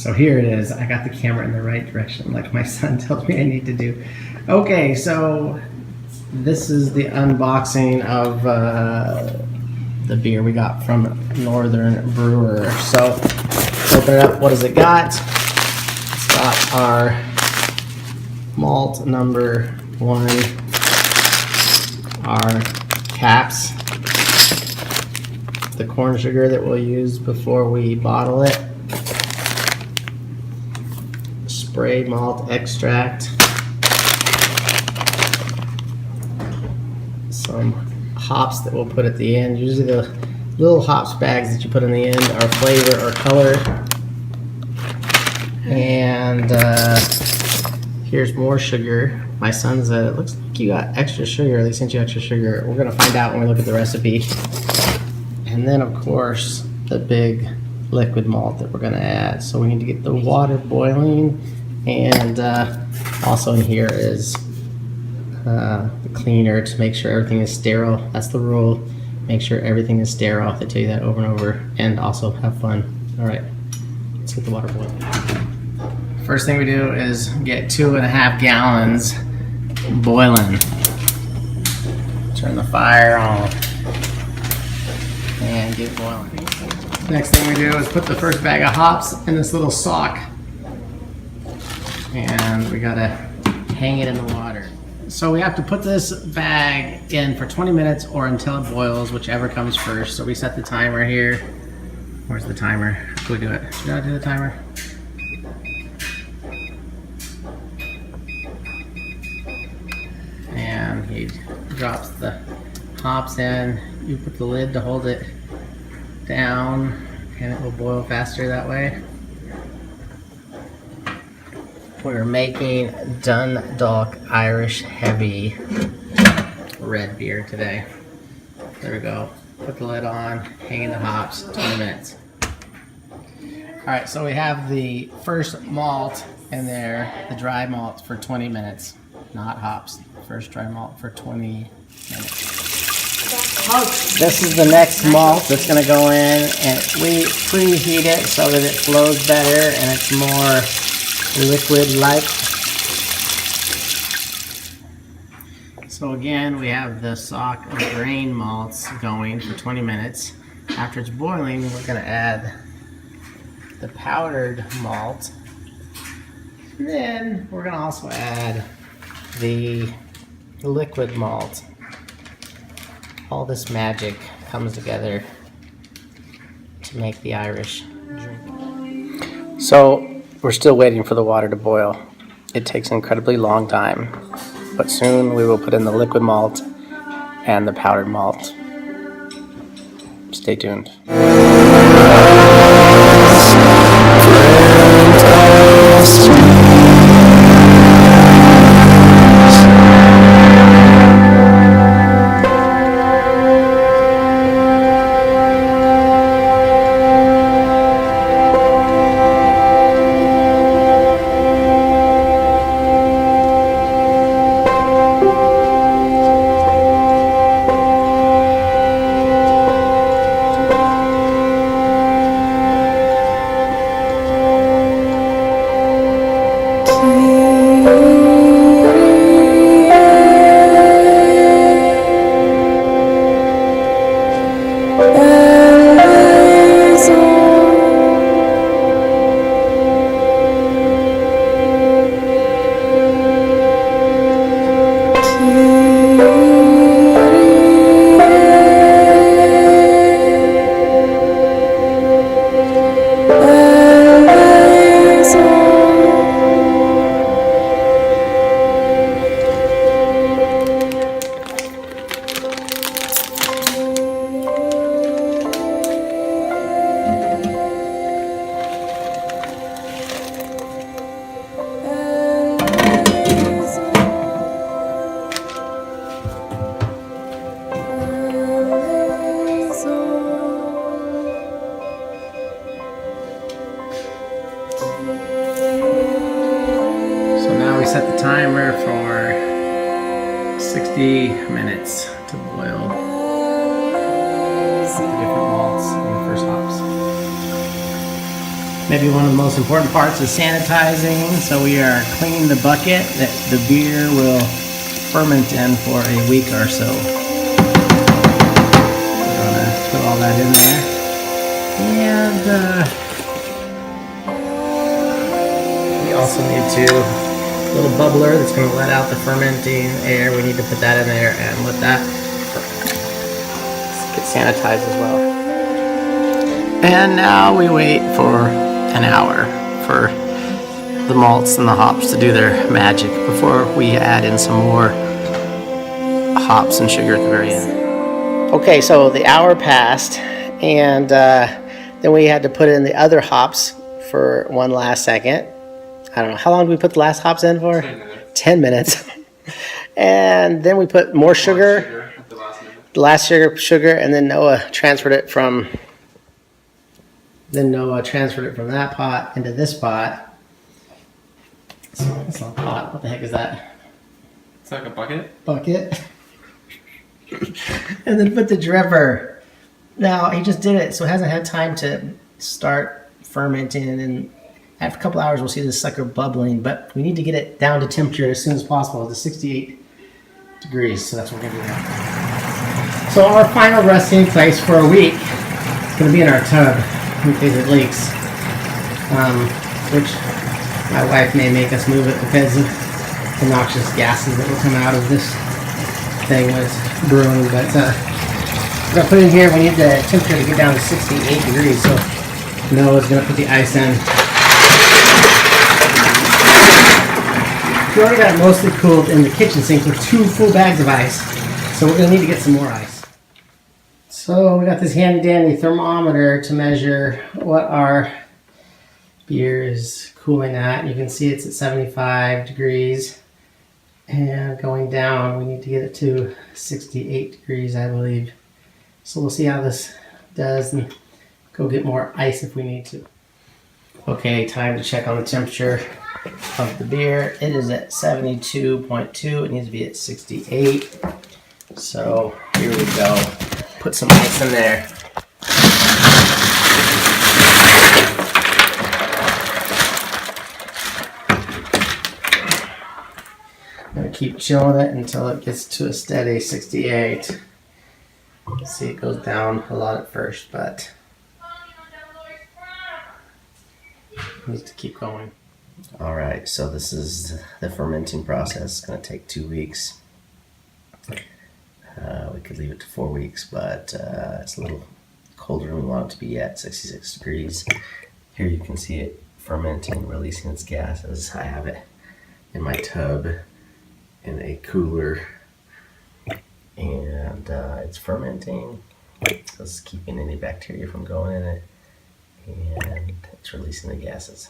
So here it is. I got the camera in the right direction like my son tells me I need to do. Okay, so this is the unboxing of the beer we got from Northern Brewer. So open it up. What does it got? It's got our malt number 1, our caps, the corn sugar that we'll use before we bottle it, spray malt extract, some hops that we'll put at the end. Usually the little hops bags that you put in the end are flavor or color. And here's more sugar. My son said, it looks like you got extra sugar. They sent you extra sugar. We're gonna find out when we look at the recipe. And then of course, the big liquid malt that we're gonna add. So we need to get the water boiling. And also in here is the cleaner to make sure everything is sterile. That's the rule. Make sure everything is sterile. They tell you that over and over. And also have fun. All right, let's get the water boiling. First thing we do is get 2.5 gallons boiling. Turn the fire on and get boiling. Next thing we do is put the first bag of hops in this little sock. And we gotta hang it in the water. So we have to put this bag in for 20 minutes or until it boils, whichever comes first. So we set the timer here. Where's the timer? How do we do it? Should I do the timer? And he drops the hops in. You put the lid to hold it down and it will boil faster that way. We're making Dundalk Irish Heavy red beer today. There we go. Put the lid on, hang in the hops, 20 minutes. Alright, so we have the first malt in there, the dry malt for 20 minutes. Not hops. First dry malt for 20 minutes. This is the next malt that's going to go in, and we preheat it so that it flows better and it's more liquid-like. So again, we have the sock of grain malts going for 20 minutes. After it's boiling, we're going to add the powdered malt. And then we're going to also add the liquid malt. All this magic comes together to make the Irish drink. So we're still waiting for the water to boil. It takes an incredibly long time, but soon we will put in the liquid malt and the powdered malt. Stay tuned. set the timer for 60 minutes to boil the different malts and the first hops. Maybe one of the most important parts is sanitizing. So we are cleaning the bucket that the beer will ferment in for a week or so. We're gonna put all that in there. And we also need to, little bubbler that's gonna let out the fermenting air. We need to put that in there and let that get sanitized as well. And now we wait for an hour for the malts and the hops to do their magic before we add in some more hops and sugar at the very end. Okay, so the hour passed, and then we had to put in the other hops for one last second. I don't know, how long did we put the last hops in for? 10 minutes. 10 minutes. And then we put more sugar, At the last minute. the last sugar, and then Noah transferred it from that pot into this pot. It's not a pot. What the heck is that? It's like a bucket. Bucket. And then put the dripper. Now, he just did it, so it hasn't had time to start fermenting. And after a couple hours, we'll see this sucker bubbling. But we need to get it down to temperature as soon as possible, to 68 degrees. So that's what we're going to do now. So our final resting place for a week is going to be in our tub in case it leaks. Which my wife may make us move it because of the noxious gases that will come out of this thing when it's brewing. But we're going to put it in here. We need the temperature to get down to 68 degrees. So Noah's going to put the ice in. We already got it mostly cooled in the kitchen sink with 2 full bags of ice. So we're going to need to get some more ice. So we got this handy dandy thermometer to measure what our beer is cooling at. You can see it's at 75 degrees. And going down, we need to get it to 68 degrees, I believe. So we'll see how this does and go get more ice if we need to. Okay, time to check on the temperature of the beer. It is at 72.2. It needs to be at 68. So here we go. Put some ice in there. I'm going to keep chilling it until it gets to a steady 68. See, it goes down a lot at first, but it needs to keep going. All right, so this is the fermenting process. It's going to take 2 weeks. We could leave it to 4 weeks, but it's a little colder than we want it to be at 66 degrees. Here you can see it fermenting, releasing its gases. I have it in my tub in a cooler, and it's fermenting. It's keeping any bacteria from going in it, and it's releasing the gases.